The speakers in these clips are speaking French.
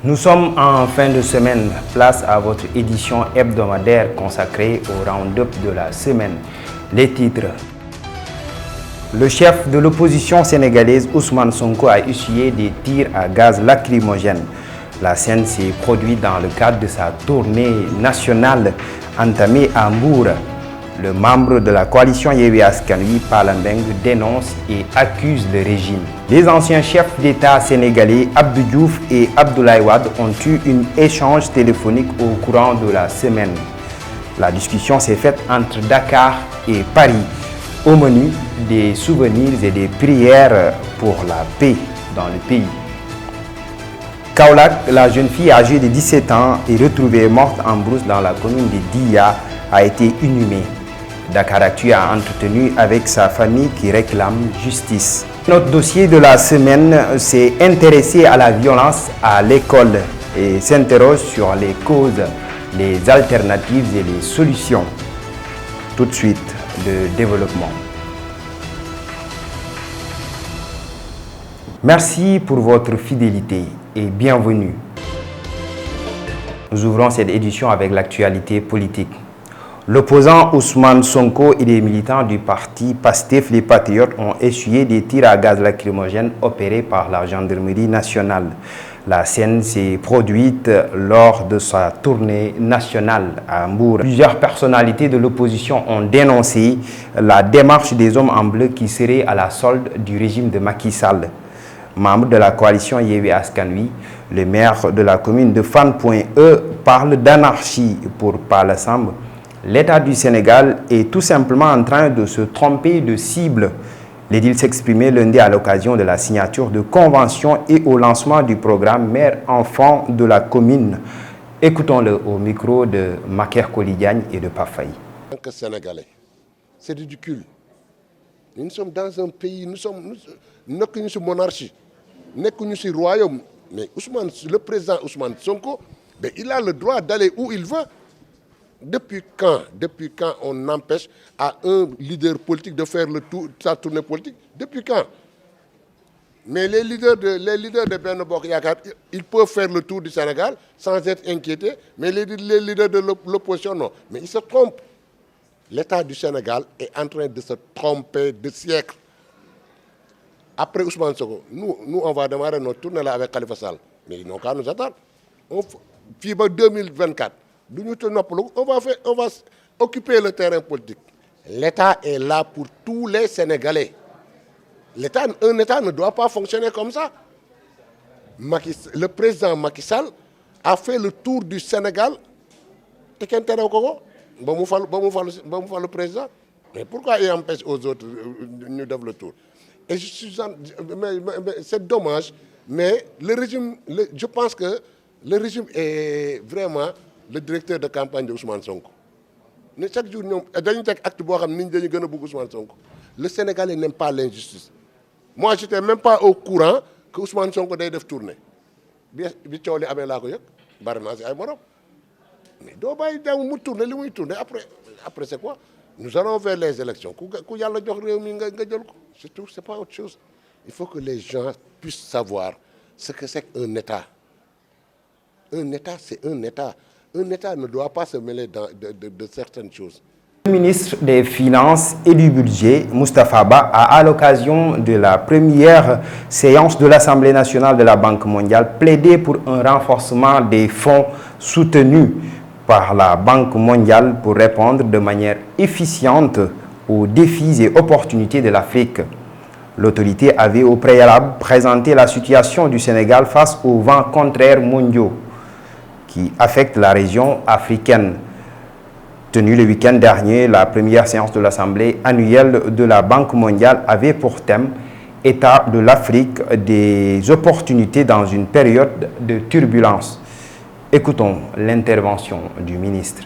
Nous sommes en fin de semaine, place à votre édition hebdomadaire consacrée au round-up de la semaine. Les titres. Le chef de l'opposition sénégalaise Ousmane Sonko a essuyé des tirs à gaz lacrymogène. La scène s'est produite dans le cadre de sa tournée nationale entamée à Mbour. Le membre de la coalition Yewwi Askan Wi, Palla Mbengue, dénonce et accuse le régime. Les anciens chefs d'État sénégalais Abdou Diouf et Abdoulaye Wade ont eu un échange téléphonique au courant de la semaine. La discussion s'est faite entre Dakar et Paris. Au menu, des souvenirs et des prières pour la paix dans le pays. Kaolack, la jeune fille âgée de 17 ans et retrouvée morte en brousse dans la commune de Dia, a été inhumée. Dakaractu a entretenu avec sa famille qui réclame justice. Notre dossier de la semaine s'est intéressé à la violence à l'école et s'interroge sur les causes, les alternatives et les solutions. Tout de suite, le développement. Merci pour votre fidélité et bienvenue. Nous ouvrons cette édition avec l'actualité politique. L'opposant Ousmane Sonko et les militants du parti PASTEF, les Patriotes, ont essuyé des tirs à gaz lacrymogène opérés par la gendarmerie nationale. La scène s'est produite lors de sa tournée nationale à Mbour. Plusieurs personnalités de l'opposition ont dénoncé la démarche des hommes en bleu qui serait à la solde du régime de Macky Sall. Membre de la coalition Yewwi Askan Wi, le maire de la commune de Fann.E parle d'anarchie pour Palla Samb. L'État du Sénégal est tout simplement en train de se tromper de cible. L'édile s'exprimait lundi à l'occasion de la signature de convention et au lancement du programme Mère-Enfant de la commune. Écoutons-le au micro de Maker Kolidiagne et de Pafaye. En tant que Sénégalais, c'est ridicule. Nous sommes dans un pays, nous sommes une monarchie, une royaume. Mais le président Ousmane Sonko, il a le droit d'aller où il veut. Depuis quand on empêche à un leader politique de faire sa tournée politique? Depuis quand? Mais les leaders de Benno Bokk Yakaar, ils peuvent faire le tour du Sénégal sans être inquiétés, mais les leaders de l'opposition, non. Mais ils se trompent. L'État du Sénégal est en train de se tromper de siècles. Après Ousmane Sonko, nous on va démarrer notre tournée là avec Khalifa Sall. Mais ils n'ont qu'à nous attendre. FIBA 2024. On va occuper le terrain politique. L'État est là pour tous les Sénégalais. Un État ne doit pas fonctionner comme ça. Le président Macky Sall a fait le tour du Sénégal. Et qu'un terrain au Congo, le président. Mais pourquoi il empêche aux autres de faire le tour? Et c'est dommage, mais le régime, je pense que le régime est vraiment le directeur de campagne de Ousmane Sonko. Chaque jour, le Sénégalais n'aime pas l'injustice. Moi, je n'étais même pas au courant que Ousmane Sonko ait fait tourner. Mais après c'est quoi? Nous allons vers les élections. C'est tout, c'est pas autre chose. Il faut que les gens puissent savoir ce que c'est qu'un État. Un État, c'est un État. Un État ne doit pas se mêler de certaines choses. Le ministre des Finances et du Budget, Moustapha Ba, a à l'occasion de la première séance de l'Assemblée nationale de la Banque mondiale plaidé pour un renforcement des fonds soutenus par la Banque mondiale pour répondre de manière efficiente aux défis et opportunités de l'Afrique. L'autorité avait au préalable présenté la situation du Sénégal face aux vents contraires mondiaux qui affectent la région africaine. Tenue le week-end dernier, la première séance de l'Assemblée annuelle de la Banque mondiale avait pour thème « État de l'Afrique, des opportunités dans une période de turbulence ». Écoutons l'intervention du ministre.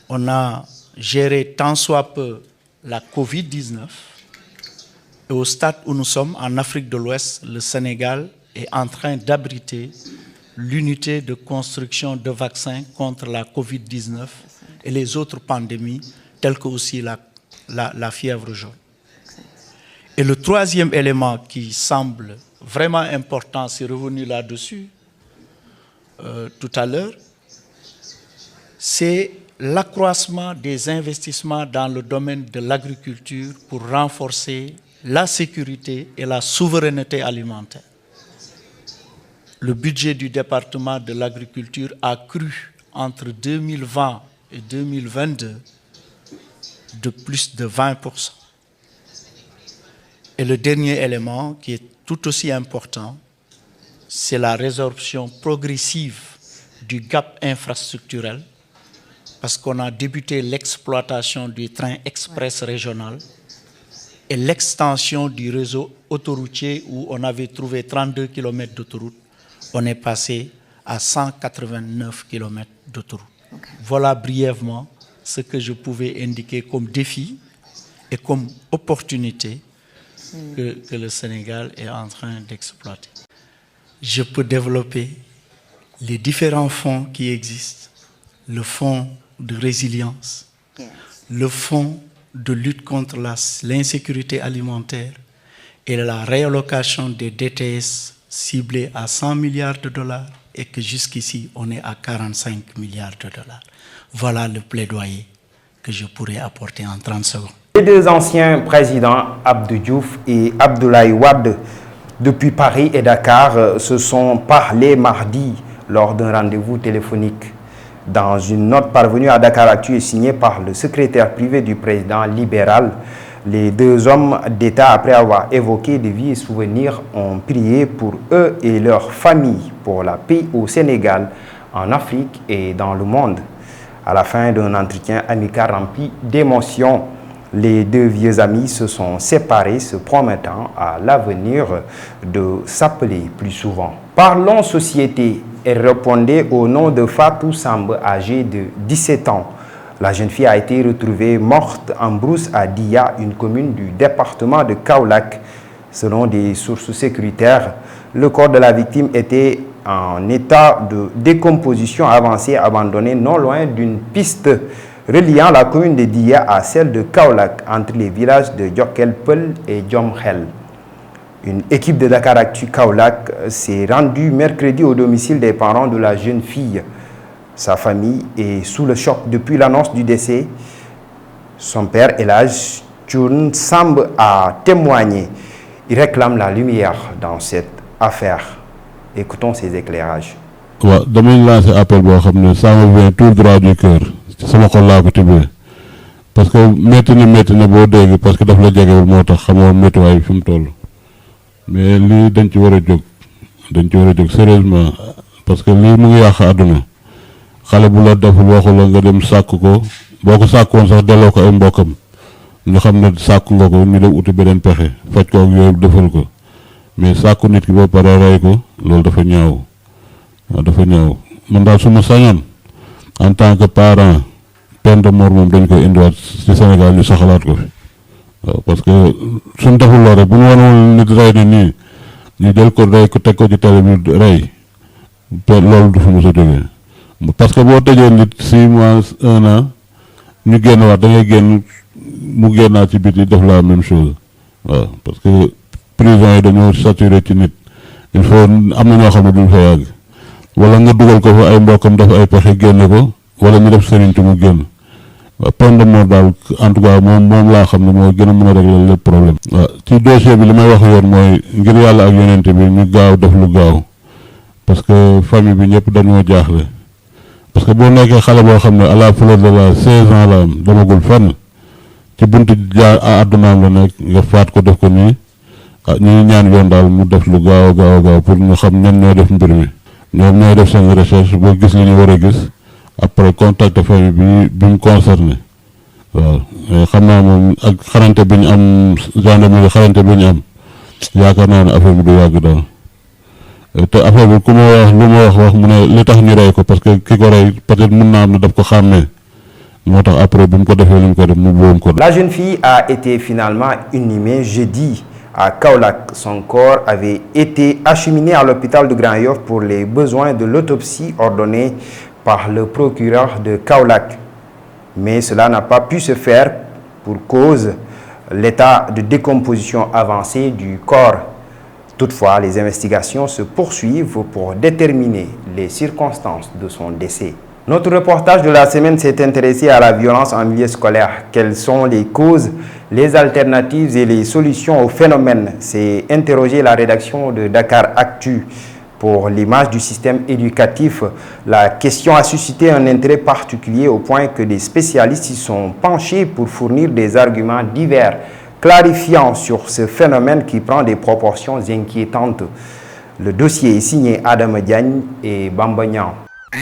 On a géré tant soit peu la Covid-19 et au stade où nous sommes, en Afrique de l'Ouest, le Sénégal est en train d'abriter l'unité de construction de vaccins contre la Covid-19 et les autres pandémies, telles que aussi la fièvre jaune. Et le troisième élément qui semble vraiment important, c'est revenu là-dessus, tout à l'heure, c'est l'accroissement des investissements dans le domaine de l'agriculture pour renforcer la sécurité et la souveraineté alimentaire. Le budget du département de l'agriculture a cru entre 2020 et 2022 de plus de 20%. Et le dernier élément qui est tout aussi important, c'est la résorption progressive du gap infrastructurel, parce qu'on a débuté l'exploitation du train express régional et l'extension du réseau autoroutier où on avait trouvé 32 km d'autoroute, on est passé à 189 km d'autoroute. Okay. Voilà brièvement ce que je pouvais indiquer comme défi et comme opportunité que le Sénégal est en train d'exploiter. Je peux développer les différents fonds qui existent, le fonds de résilience, le fonds de lutte contre l'insécurité alimentaire et la réallocation des DTS ciblés à 100 milliards de dollars et que jusqu'ici on est à 45 milliards de dollars. Voilà le plaidoyer que je pourrais apporter en 30 secondes. Les deux anciens présidents, Abdou Diouf et Abdoulaye Wade, depuis Paris et Dakar, se sont parlé mardi lors d'un rendez-vous téléphonique. Dans une note parvenue à Dakaractu et signée par le secrétaire privé du président libéral, les deux hommes d'État, après avoir évoqué des vies et souvenirs, ont prié pour eux et leurs familles pour la paix au Sénégal, en Afrique et dans le monde. À la fin d'un entretien amical rempli d'émotions, les deux vieux amis se sont séparés, se promettant à l'avenir de s'appeler plus souvent. Parlons société. Elle répondait au nom de Fatou Samb, âgée de 17 ans. La jeune fille a été retrouvée morte en brousse à Dia, une commune du département de Kaolack. Selon des sources sécuritaires, le corps de la victime était en état de décomposition avancée, abandonné non loin d'une piste reliant la commune de Dia à celle de Kaolack, entre les villages de Djokel-Peul et Djomkhel. Une équipe de Dakaractu Kaolack s'est rendue mercredi au domicile des parents de la jeune fille. Sa famille est sous le choc depuis l'annonce du décès. Son père, Elhadj Thioune Samb, a témoigné. Il réclame la lumière dans cette affaire. Écoutons ses éclairages. waaw damay lancer appel boo xam ne ça me vient tout droit du cœur sama xol laa ko tibbee parce que métti na boo dégg parce que daf la jegewul moo tax xamoo méttiwaay fi mu toll mais lii dañ ci war a jóg sérieusement parce que lii mu ngi yàq àdduna xale bu la deful waxu la nga dem sàkk ko boo ko sàkkoon sax delloo ko ay mbokkam ñu xam ne sàkk nga ko ñu dem uti beneen pexe faj ko ak yooyu defal ko mais sàkku nit ki ba pare rey ko loolu dafa ñaaw man daal su ma sañoon en tant que parent peine de mort moom dañ koy indiwaat ci Sénégal ñu saxalaat ko fi waaw parce que suñ deful loo rek bu ñu wanoon nit rey na nii ñu jël ko rey ko teg ko ci télé bi rey loolu du fi mos a jógee parce que boo tëjee nit 6 mois 1 an ñu génn waat da ngay génn mu génnaat ci biti def la même chose waaw parce que prison yi dañoo saturé ci nit il faut am na ñoo xam ne duñ fa yàgg wala nga dugal ko fa ay mbokkam def ay pexe génne ko wala ñu def sëriñ mu génn waaw peine de mort daal en tout cas moom laa xam ne moo gën a mën a régler le problème. waaw ci dossier bi li may wax yoon mooy ngir yàlla ak yonente bi ñu gaaw def lu gaaw parce que famille bi ñëpp dañoo jaaxle parce que boo nekkee xale boo xam ne à la fleur de la 16 ans la am demagul fenn ci buntu àddunaam la nekk nga faat ko def ko nii ñu ñaan yoon daal mu def lu gaaw pour ñu xam ñan ñoo def mbir mi ñoom ñooy def seen recherche boo gis li ñu war a gis après contact famille bi mu concerné waaw xam naa moom ak xarante bi ñu am gendarmerie xarante bi ñu am yaakaar naa ne affaire bi du yàgg daal te affaire bi ku ma wax lu ma wax mu ne li tax ñu rey ko parce que ki ko rey peut-être mën naa am ne daf ko xàmmee moo tax après bi mu ko defee li mu ko def mu boom ko. La jeune fille a été finalement inhumée jeudi à Kaolack. Son corps avait été acheminé à l'hôpital de Grand Yoff pour les besoins de l'autopsie ordonnée par le procureur de Kaolack. Mais cela n'a pas pu se faire pour cause l'état de décomposition avancé du corps. Toutefois, les investigations se poursuivent pour déterminer les circonstances de son décès. Notre reportage de la semaine s'est intéressé à la violence en milieu scolaire. Quelles sont les causes, les alternatives et les solutions au phénomène? C'est interroger la rédaction de Dakar Actu. Pour l'image du système éducatif, la question a suscité un intérêt particulier au point que des spécialistes y sont penchés pour fournir des arguments divers, clarifiant sur ce phénomène qui prend des proportions inquiétantes. Le dossier est signé Adam Diagne et Bambagnan.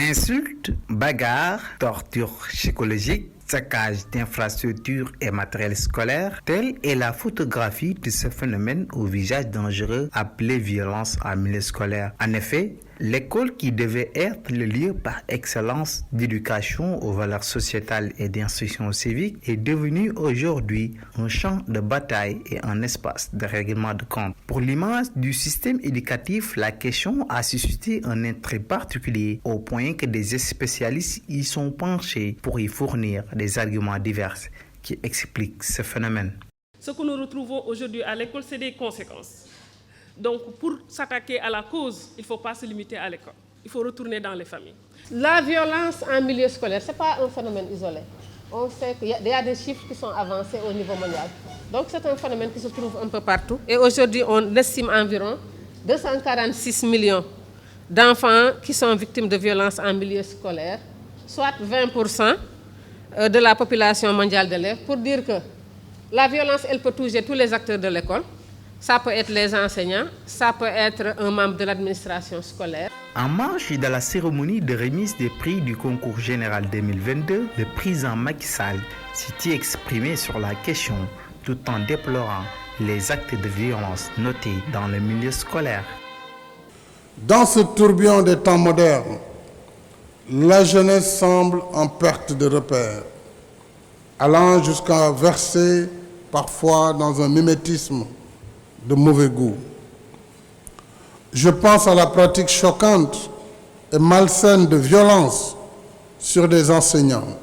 Insultes, bagarres, torture psychologique, saccage d'infrastructures et matériel scolaire, telle est la photographie de ce phénomène au visage dangereux appelé violence en milieu scolaire. En effet, l'école qui devait être le lieu par excellence d'éducation aux valeurs sociétales et d'instruction civique est devenue aujourd'hui un champ de bataille et un espace de règlement de compte. Pour l'image du système éducatif, la question a suscité un intérêt particulier au point que des spécialistes y sont penchés pour y fournir des arguments divers qui expliquent ce phénomène. Ce que nous retrouvons aujourd'hui à l'école, c'est des conséquences. Donc, pour s'attaquer à la cause, il ne faut pas se limiter à l'école. Il faut retourner dans les familles. La violence en milieu scolaire, ce n'est pas un phénomène isolé. On sait qu'il y a des chiffres qui sont avancés au niveau mondial. Donc, c'est un phénomène qui se trouve un peu partout. Et aujourd'hui, on estime environ 246 millions d'enfants qui sont victimes de violences en milieu scolaire, soit 20% de la population mondiale d'élèves. Pour dire que la violence, elle peut toucher tous les acteurs de l'école. Ça peut être les enseignants, ça peut être un membre de l'administration scolaire. En marge de la cérémonie de remise des prix du concours général 2022, le président Macky Sall s'est exprimé sur la question tout en déplorant les actes de violence notés dans le milieu scolaire. Dans ce tourbillon des temps modernes, la jeunesse semble en perte de repère, allant jusqu'à verser parfois dans un mimétisme de mauvais goût. Je pense à la pratique choquante et malsaine de violence sur des enseignants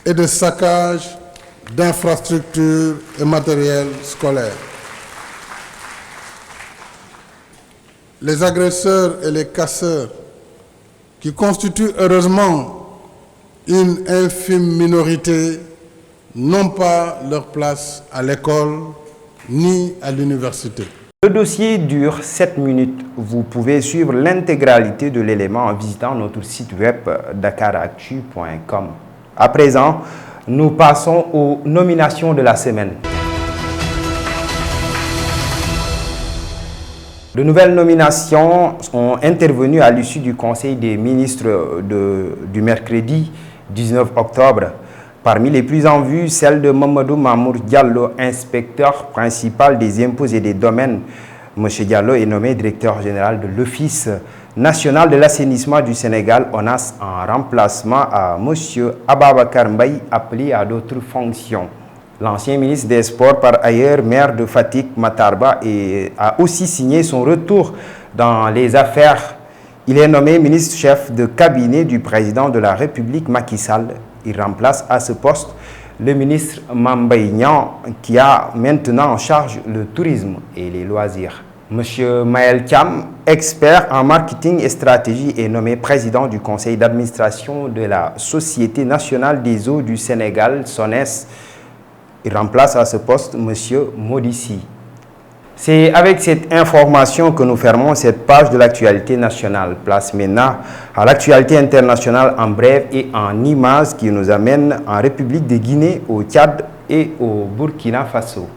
et de saccage d'infrastructures et matériel scolaire. Les agresseurs et les casseurs, qui constituent heureusement une infime minorité, n'ont pas leur place à l'école ni à l'université. Le dossier dure 7 minutes. Vous pouvez suivre l'intégralité de l'élément en visitant notre site web dakaractu.com. À présent, nous passons aux nominations de la semaine. De nouvelles nominations sont intervenues à l'issue du Conseil des ministres du mercredi 19 octobre. Parmi les plus en vue, celle de Mamadou Mamour Diallo, inspecteur principal des impôts et des domaines. M. Diallo est nommé directeur général de l'Office national de l'assainissement du Sénégal, ONAS, en remplacement à M. Ababakar Mbaye, appelé à d'autres fonctions. L'ancien ministre des Sports, par ailleurs maire de Fatick, Matarba, a aussi signé son retour dans les affaires. Il est nommé ministre-chef de cabinet du président de la République, Macky Sall. Il remplace à ce poste le ministre Mame Mbaye Niang, qui a maintenant en charge le tourisme et les loisirs. Monsieur Maël Thiam, expert en marketing et stratégie, est nommé président du conseil d'administration de la Société nationale des eaux du Sénégal, SONES. Il remplace à ce poste monsieur Modissi. C'est avec cette information que nous fermons cette page de l'actualité nationale. Place maintenant à l'actualité internationale en bref et en images qui nous amène en République de Guinée, au Tchad et au Burkina Faso.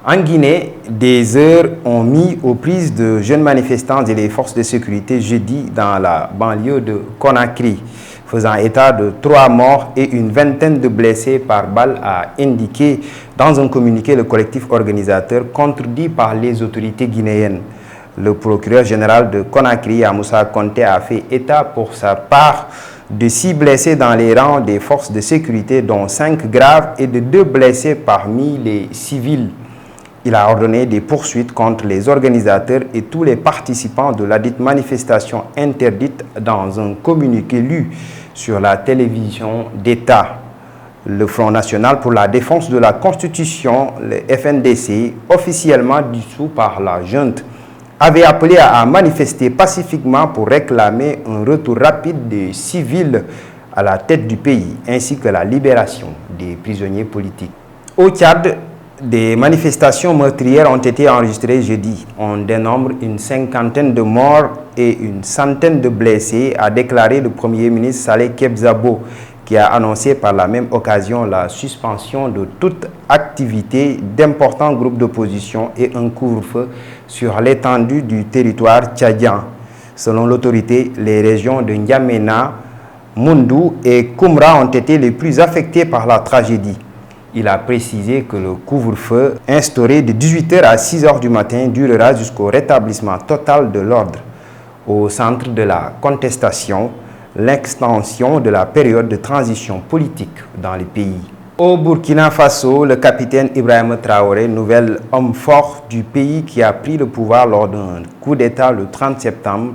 En Guinée, des heures ont mis aux prises de jeunes manifestants et les forces de sécurité jeudi dans la banlieue de Conakry, faisant état de 3 morts et une vingtaine de blessés par balle, a indiqué dans un communiqué le collectif organisateur, contredit par les autorités guinéennes. Le procureur général de Conakry, Moussa Konté, a fait état pour sa part de 6 blessés dans les rangs des forces de sécurité, dont 5 graves, et de 2 blessés parmi les civils. Il a ordonné des poursuites contre les organisateurs et tous les participants de la dite manifestation interdite dans un communiqué lu sur la télévision d'État. Le Front national pour la défense de la Constitution, le FNDC, officiellement dissous par la junte, avait appelé à manifester pacifiquement pour réclamer un retour rapide des civils à la tête du pays, ainsi que la libération des prisonniers politiques. Au Tchad, des manifestations meurtrières ont été enregistrées jeudi. On dénombre une cinquantaine de morts et une centaine de blessés, a déclaré le Premier ministre Saleh Kebzabo, qui a annoncé par la même occasion la suspension de toute activité d'importants groupes d'opposition et un couvre-feu sur l'étendue du territoire tchadien. Selon l'autorité, les régions de N'Djamena, Moundou et Koumra ont été les plus affectées par la tragédie. Il a précisé que le couvre-feu instauré de 18h à 6h du matin durera jusqu'au rétablissement total de l'ordre. Au centre de la contestation, l'extension de la période de transition politique dans le pays. Au Burkina Faso, le capitaine Ibrahima Traoré, nouvel homme fort du pays qui a pris le pouvoir lors d'un coup d'État le 30 septembre,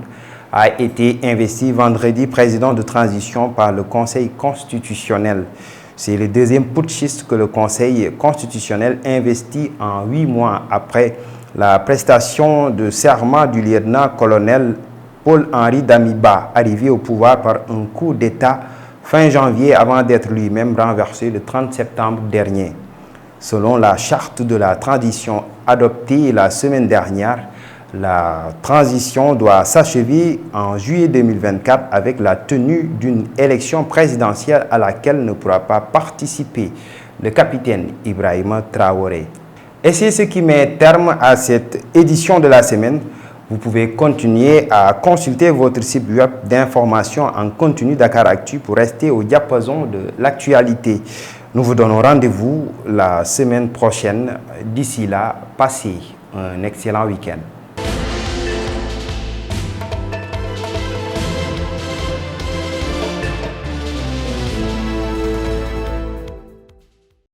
a été investi vendredi président de transition par le Conseil constitutionnel. C'est le deuxième putschiste que le Conseil constitutionnel investit en 8 mois après la prestation de serment du lieutenant-colonel Paul-Henri Damiba, arrivé au pouvoir par un coup d'État fin janvier avant d'être lui-même renversé le 30 septembre dernier. Selon la charte de la transition adoptée la semaine dernière, la transition doit s'achever en juillet 2024 avec la tenue d'une élection présidentielle à laquelle ne pourra pas participer le capitaine Ibrahima Traoré. Et c'est ce qui met terme à cette édition de la semaine. Vous pouvez continuer à consulter votre site web d'information en continu Dakaractu pour rester au diapason de l'actualité. Nous vous donnons rendez-vous la semaine prochaine. D'ici là, passez un excellent week-end.